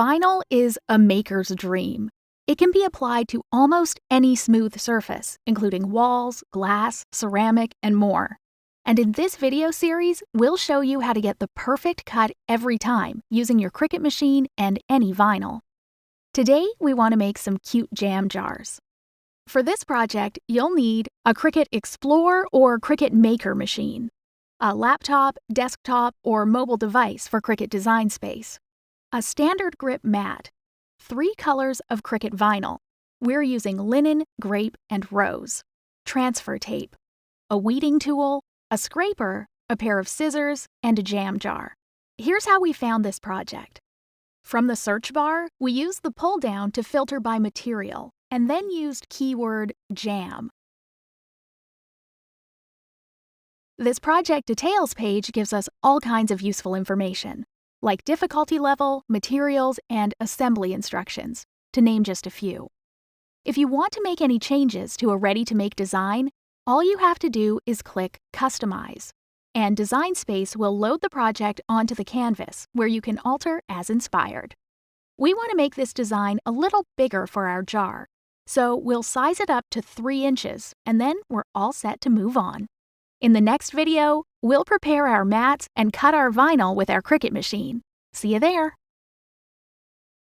Vinyl is a maker's dream. It can be applied to almost any smooth surface, including walls, glass, ceramic, and more. And in this video series, we'll show you how to get the perfect cut every time using your Cricut machine and any vinyl. Today, we want to make some cute jam jars. For this project, you'll need a Cricut Explore or Cricut Maker machine, a laptop, desktop, or mobile device for Cricut Design Space, a standard grip mat, 3 colors of Cricut vinyl. We're using linen, grape, and rose, transfer tape, a weeding tool, a scraper, a pair of scissors, and a jam jar. Here's how we found this project. From the search bar, we used the pull down to filter by material, and then used keyword jam. This project details page gives us all kinds of useful information, like difficulty level, materials, and assembly instructions, to name just a few. If you want to make any changes to a ready-to-make design, all you have to do is click Customize, and Design Space will load the project onto the canvas, where you can alter as inspired. We want to make this design a little bigger for our jar, so we'll size it up to 3 inches, and then we're all set to move on. In the next video, we'll prepare our mats and cut our vinyl with our Cricut machine. See you there!